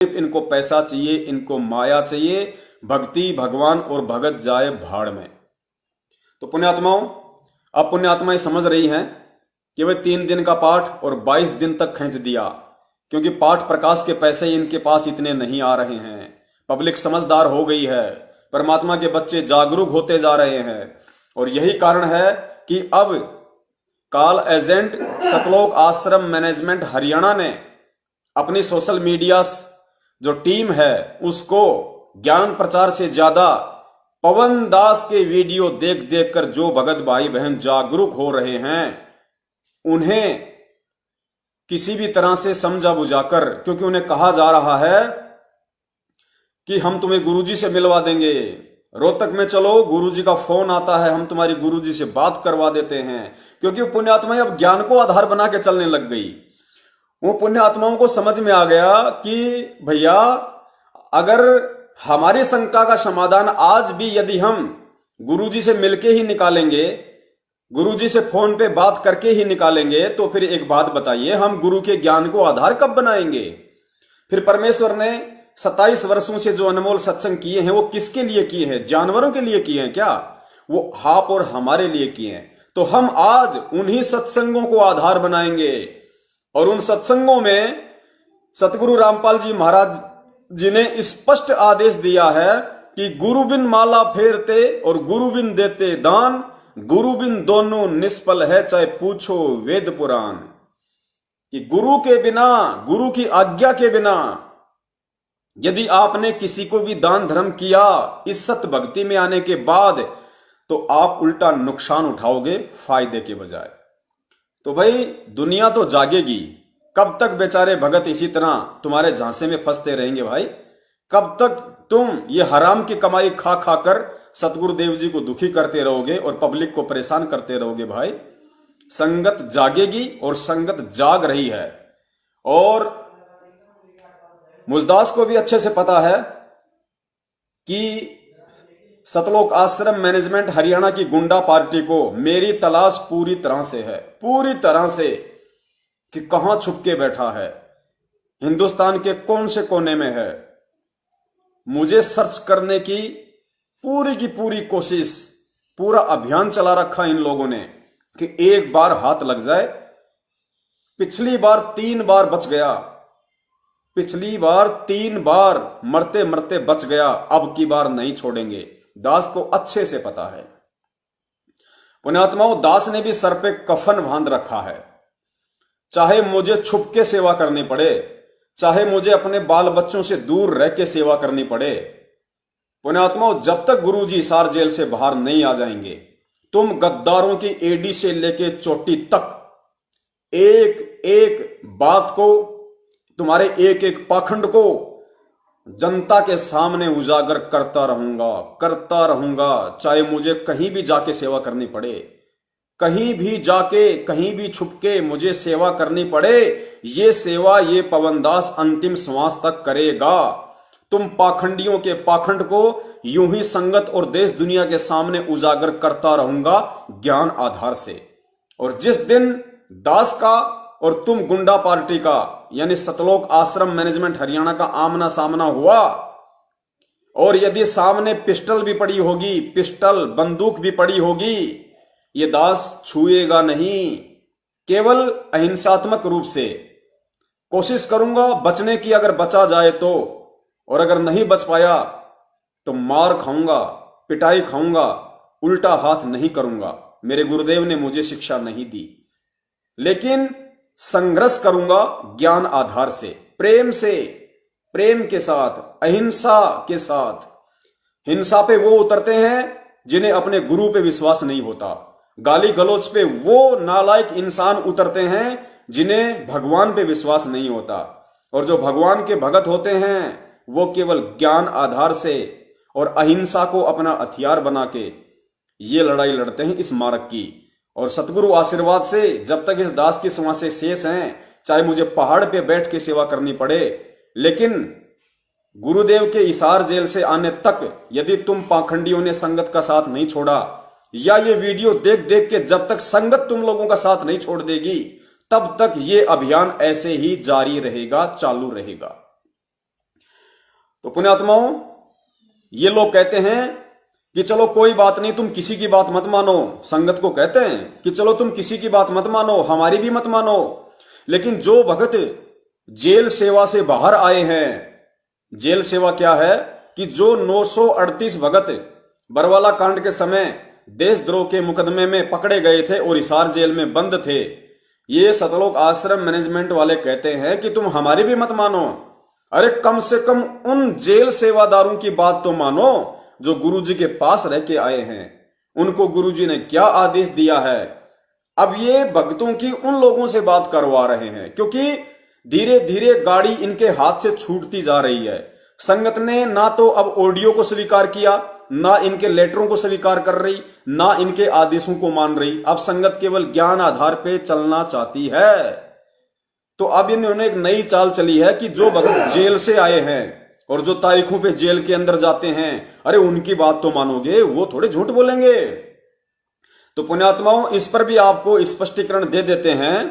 इनको पैसा चाहिए, इनको माया चाहिए, भक्ति भगवान और भगत जाए भाड़ में। तो पुण्यात्माओं, अब पुण्यात्माएं समझ रही हैं कि वे 3 दिन का पाठ और 22 दिन तक खींच दिया, क्योंकि पाठ प्रकाश के पैसे इनके पास इतने नहीं आ रहे हैं। पब्लिक समझदार हो गई है, परमात्मा के बच्चे जागरूक होते जा रहे हैं, और यही कारण है कि अब काल एजेंट सतलोक आश्रम मैनेजमेंट हरियाणा ने अपनी सोशल मीडिया जो टीम है उसको ज्ञान प्रचार से ज्यादा पवन दास के वीडियो देख देख कर जो भगत भाई बहन जागरूक हो रहे हैं उन्हें किसी भी तरह से समझा बुझाकर, क्योंकि उन्हें कहा जा रहा है कि हम तुम्हें गुरुजी से मिलवा देंगे, रोहतक में चलो, गुरुजी का फोन आता है, हम तुम्हारी गुरुजी से बात करवा देते हैं। क्योंकि पुण्यात्माएं अब ज्ञान को आधार बना के चलने लग गई। वो पुण्य आत्माओं को समझ में आ गया कि भैया, अगर हमारी शंका का समाधान आज भी यदि हम गुरुजी से मिलके ही निकालेंगे, गुरुजी से फोन पे बात करके ही निकालेंगे, तो फिर एक बात बताइए, हम गुरु के ज्ञान को आधार कब बनाएंगे? फिर परमेश्वर ने 27 वर्षों से जो अनमोल सत्संग किए हैं वो किसके लिए किए हैं? जानवरों के लिए किए हैं क्या? वो आप और हमारे लिए किए हैं। तो हम आज उन्हीं सत्संगों को आधार बनाएंगे, और उन सत्संगों में सतगुरु रामपाल जी महाराज जी ने स्पष्ट आदेश दिया है कि गुरु बिन माला फेरते और गुरु बिन देते दान, गुरु बिन दोनों निष्फल है चाहे पूछो वेद पुराण। कि गुरु के बिना, गुरु की आज्ञा के बिना यदि आपने किसी को भी दान धर्म किया इस सत भक्ति में आने के बाद, तो आप उल्टा नुकसान उठाओगे फायदे के बजाय। तो भाई, दुनिया तो जागेगी। कब तक बेचारे भगत इसी तरह तुम्हारे झांसे में फंसते रहेंगे भाई? कब तक तुम ये हराम की कमाई खा खा कर सतगुरुदेव जी को दुखी करते रहोगे और पब्लिक को परेशान करते रहोगे? भाई, संगत जागेगी और संगत जाग रही है। और मुझदास को भी अच्छे से पता है कि सतलोक आश्रम मैनेजमेंट हरियाणा की गुंडा पार्टी को मेरी तलाश पूरी तरह से है, पूरी तरह से, कि कहां छुप के बैठा है, हिंदुस्तान के कौन से कोने में है। मुझे सर्च करने की पूरी कोशिश, पूरा अभियान चला रखा इन लोगों ने कि एक बार हाथ लग जाए। पिछली बार 3 बार बच गया, पिछली बार 3 बार मरते मरते बच गया, अब की बार नहीं छोड़ेंगे। दास को अच्छे से पता है। पुण्यात्माओं, दास ने भी सर पे कफन बांध रखा है। चाहे मुझे छुप के सेवा करनी पड़े, चाहे मुझे अपने बाल बच्चों से दूर रह के सेवा करनी पड़े। पुण्यात्माओं, जब तक गुरुजी हिसार जेल से बाहर नहीं आ जाएंगे, तुम गद्दारों की एडी से लेके चोटी तक एक एक बात को, तुम्हारे एक एक पाखंड को जनता के सामने उजागर करता रहूंगा, चाहे मुझे कहीं भी जाके सेवा करनी पड़े, कहीं भी जाके, कहीं भी छुप के मुझे सेवा करनी पड़े। ये सेवा ये पवनदास अंतिम श्वास तक करेगा। तुम पाखंडियों के पाखंड को यूं ही संगत और देश दुनिया के सामने उजागर करता रहूंगा ज्ञान आधार से। और जिस दिन दास का और तुम गुंडा पार्टी का, यानी सतलोक आश्रम मैनेजमेंट हरियाणा का आमना सामना हुआ, और यदि सामने पिस्टल भी पड़ी होगी, पिस्टल बंदूक भी पड़ी होगी, ये दास छुएगा नहीं। केवल अहिंसात्मक रूप से कोशिश करूंगा बचने की, अगर बचा जाए तो, और अगर नहीं बच पाया तो मार खाऊंगा, पिटाई खाऊंगा, उल्टा हाथ नहीं करूंगा। मेरे गुरुदेव ने मुझे शिक्षा नहीं दी, लेकिन संघर्ष करूंगा ज्ञान आधार से, प्रेम से, प्रेम के साथ, अहिंसा के साथ। हिंसा पे वो उतरते हैं जिन्हें अपने गुरु पे विश्वास नहीं होता। गाली गलौज पे वो नालायक इंसान उतरते हैं जिन्हें भगवान पे विश्वास नहीं होता। और जो भगवान के भगत होते हैं वो केवल ज्ञान आधार से और अहिंसा को अपना हथियार बना के ये लड़ाई लड़ते हैं इस मार्ग की। और सतगुरु आशीर्वाद से जब तक इस दास की श्वासें शेष हैं, चाहे मुझे पहाड़ पे बैठ के सेवा करनी पड़े, लेकिन गुरुदेव के हिसार जेल से आने तक यदि तुम पाखंडियों ने संगत का साथ नहीं छोड़ा, या ये वीडियो देख देख के जब तक संगत तुम लोगों का साथ नहीं छोड़ देगी, तब तक ये अभियान ऐसे ही जारी रहेगा, चालू रहेगा। तो पुण्यात्माओं, ये लोग कहते हैं कि चलो कोई बात नहीं, तुम किसी की बात मत मानो। संगत को कहते हैं कि चलो तुम किसी की बात मत मानो, हमारी भी मत मानो। लेकिन जो भगत जेल सेवा से बाहर आए हैं, जेल सेवा क्या है कि जो 938 भगत बरवाला कांड के समय देशद्रोह के मुकदमे में पकड़े गए थे और हिसार जेल में बंद थे, ये सतलोक आश्रम मैनेजमेंट वाले कहते हैं कि तुम हमारी भी मत मानो। अरे कम से कम उन जेल सेवादारों की बात तो मानो जो गुरुजी के पास रह के आए हैं, उनको गुरुजी ने क्या आदेश दिया है। अब ये भक्तों की उन लोगों से बात करवा रहे हैं, क्योंकि धीरे धीरे गाड़ी इनके हाथ से छूटती जा रही है। संगत ने ना तो अब ऑडियो को स्वीकार किया, ना इनके लेटरों को स्वीकार कर रही, ना इनके आदेशों को मान रही। अब संगत केवल ज्ञान आधार पे चलना चाहती है। तो अब इन्होंने एक नई चाल चली है कि जो भक्त जेल से आए हैं और जो तारीखों पे जेल के अंदर जाते हैं, अरे उनकी बात तो मानोगे, वो थोड़े झूठ बोलेंगे। तो पुण्यात्माओं, इस पर भी आपको स्पष्टीकरण दे देते हैं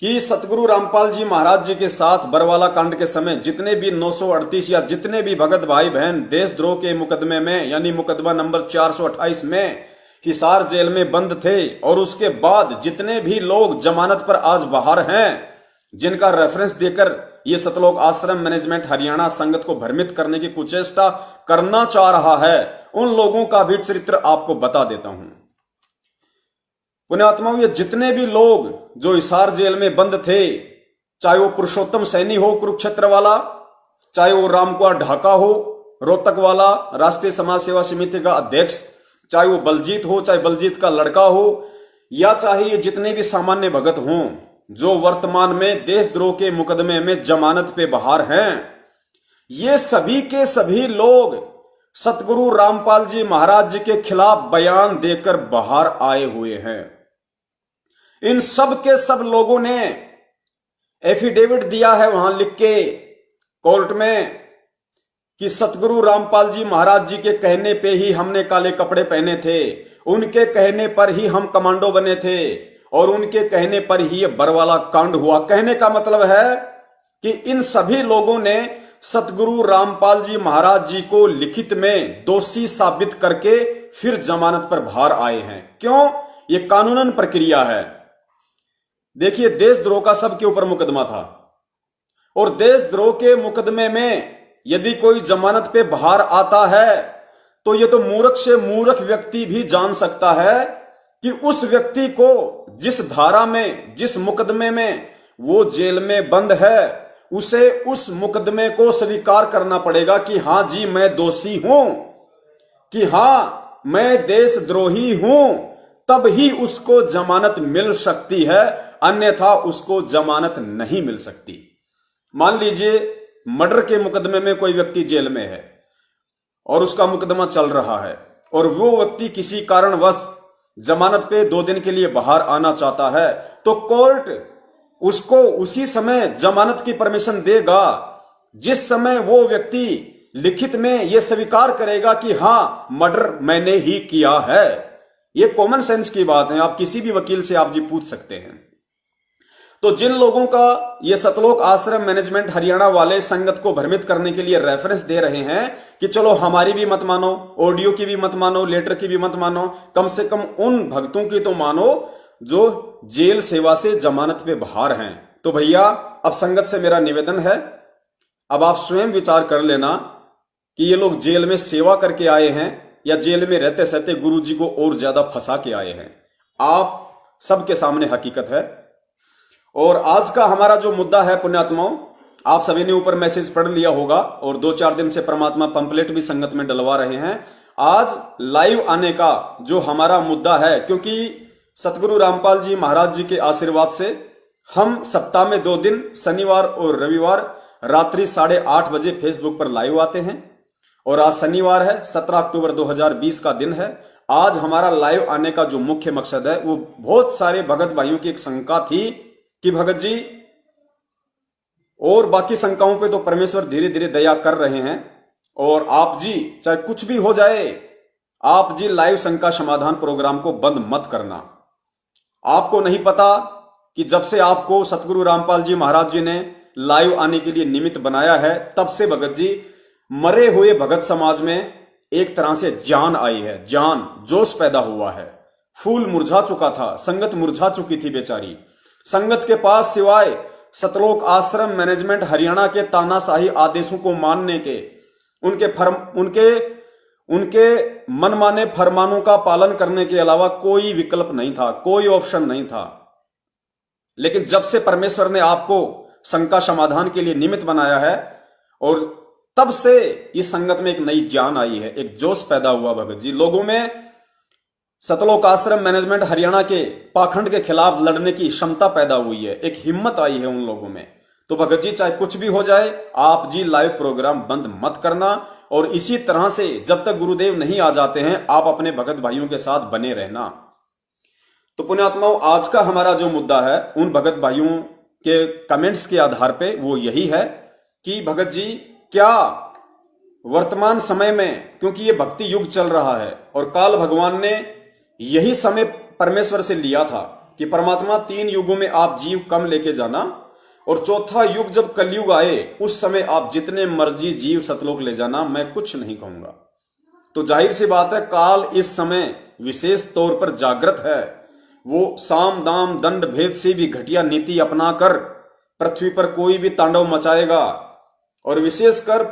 कि सतगुरु रामपाल जी महाराज जी के साथ बरवाला कांड के समय जितने भी 938 या जितने भी भगत भाई बहन देशद्रोह के मुकदमे में, यानी मुकदमा नंबर 428 में हिसार जेल में बंद थे, और उसके बाद जितने भी लोग जमानत पर आज बाहर हैं, जिनका रेफरेंस देकर ये सतलोक आश्रम मैनेजमेंट हरियाणा संगत को भ्रमित करने की कुचेष्टा करना चाह रहा है, उन लोगों का भी चरित्र आपको बता देता हूं। पुण्यात्माओं, ये जितने भी लोग जो हिसार जेल में बंद थे, चाहे वो पुरुषोत्तम सैनी हो कुरुक्षेत्र वाला, चाहे वो रामकुमार ढाका हो रोहतक वाला राष्ट्रीय समाज सेवा समिति का अध्यक्ष, चाहे वो बलजीत हो, चाहे बलजीत का लड़का हो, या चाहे ये जितने भी सामान्य भगत हों जो वर्तमान में देशद्रोह के मुकदमे में जमानत पे बाहर हैं, ये सभी के सभी लोग सतगुरु रामपाल जी महाराज जी के खिलाफ बयान देकर बाहर आए हुए हैं। इन सब के सब लोगों ने एफिडेविट दिया है वहां लिख के कोर्ट में कि सतगुरु रामपाल जी महाराज जी के कहने पे ही हमने काले कपड़े पहने थे, उनके कहने पर ही हम कमांडो बने थे, और उनके कहने पर ही यह बरवाला कांड हुआ। कहने का मतलब है कि इन सभी लोगों ने सतगुरु रामपाल जी महाराज जी को लिखित में दोषी साबित करके फिर जमानत पर बाहर आए हैं। क्यों? यह कानूनन प्रक्रिया है। देखिए, देशद्रोह का सबके ऊपर मुकदमा था, और देशद्रोह के मुकदमे में यदि कोई जमानत पे बाहर आता है तो यह तो मूर्ख से मूर्ख व्यक्ति भी जान सकता है कि उस व्यक्ति को जिस धारा में, जिस मुकदमे में वो जेल में बंद है, उसे उस मुकदमे को स्वीकार करना पड़ेगा कि हां जी मैं दोषी हूं, कि हां मैं देशद्रोही हूं, तब ही उसको जमानत मिल सकती है, अन्यथा उसको जमानत नहीं मिल सकती। मान लीजिए मर्डर के मुकदमे में कोई व्यक्ति जेल में है और उसका मुकदमा चल रहा है, और वो व्यक्ति किसी कारणवश जमानत पे 2 दिन के लिए बाहर आना चाहता है, तो कोर्ट उसको उसी समय जमानत की परमिशन देगा जिस समय वो व्यक्ति लिखित में यह स्वीकार करेगा कि हां मर्डर मैंने ही किया है। यह कॉमन सेंस की बात है, आप किसी भी वकील से आप जी पूछ सकते हैं। तो जिन लोगों का ये सतलोक आश्रम मैनेजमेंट हरियाणा वाले संगत को भ्रमित करने के लिए रेफरेंस दे रहे हैं कि चलो हमारी भी मत मानो, ऑडियो की भी मत मानो, लेटर की भी मत मानो, कम से कम उन भक्तों की तो मानो जो जेल सेवा से जमानत पे बाहर हैं। तो भैया, अब संगत से मेरा निवेदन है, अब आप स्वयं विचार कर लेना कि ये लोग जेल में सेवा करके आए हैं या जेल में रहते सहते गुरु जी को और ज्यादा फंसा के आए हैं। आप सबके सामने हकीकत है। और आज का हमारा जो मुद्दा है पुण्यात्माओं, आप सभी ने ऊपर मैसेज पढ़ लिया होगा, और 2-4 दिन से परमात्मा पंपलेट भी संगत में डलवा रहे हैं। आज लाइव आने का जो हमारा मुद्दा है, क्योंकि सतगुरु रामपाल जी महाराज जी के आशीर्वाद से हम सप्ताह में 2 दिन शनिवार और रविवार रात्रि 8:30 बजे फेसबुक पर लाइव आते हैं, और आज शनिवार है, 17 अक्टूबर 2020 का दिन है। आज हमारा लाइव आने का जो मुख्य मकसद है, वो बहुत सारे भगत भाइयों की एक शंका थी कि भगत जी, और बाकी शंकाओं पे तो परमेश्वर धीरे धीरे दया कर रहे हैं, और आप जी चाहे कुछ भी हो जाए, आप जी लाइव शंका समाधान प्रोग्राम को बंद मत करना। आपको नहीं पता कि जब से आपको सतगुरु रामपाल जी महाराज जी ने लाइव आने के लिए निमित्त बनाया है, तब से भगत जी मरे हुए भगत समाज में एक तरह से जान आई है, जान, जोश पैदा हुआ है। फूल मुरझा चुका था, संगत मुरझा चुकी थी बेचारी। संगत के पास सिवाय सतलोक आश्रम मैनेजमेंट हरियाणा के तानाशाही आदेशों को मानने के, उनके मनमाने फरमानों का पालन करने के अलावा कोई विकल्प नहीं था, कोई ऑप्शन नहीं था। लेकिन जब से परमेश्वर ने आपको शंका समाधान के लिए निमित्त बनाया है, और तब से इस संगत में एक नई जान आई है, एक जोश पैदा हुआ भगत जी। लोगों में सतलोक आश्रम मैनेजमेंट हरियाणा के पाखंड के खिलाफ लड़ने की क्षमता पैदा हुई है, एक हिम्मत आई है उन लोगों में। तो भगत जी, चाहे कुछ भी हो जाए, आप जी लाइव प्रोग्राम बंद मत करना, और इसी तरह से जब तक गुरुदेव नहीं आ जाते हैं आप अपने भगत भाइयों के साथ बने रहना। तो पुण्यात्माओं, आज का हमारा जो मुद्दा है उन भगत भाइयों के कमेंट्स के आधार पे वो यही है कि भगत जी, क्या वर्तमान समय में, क्योंकि ये भक्ति युग चल रहा है और काल भगवान ने यही समय परमेश्वर से लिया था कि परमात्मा 3 युगों में आप जीव कम लेके जाना, और चौथा युग जब कलयुग आए उस समय आप जितने मर्जी जीव सतलोक ले जाना, मैं कुछ नहीं कहूंगा। तो जाहिर सी बात है, काल इस समय विशेष तौर पर जागृत है। वो साम दाम दंड भेद से भी घटिया नीति अपनाकर पृथ्वी पर कोई भी तांडव मचाएगा, और विशेषकर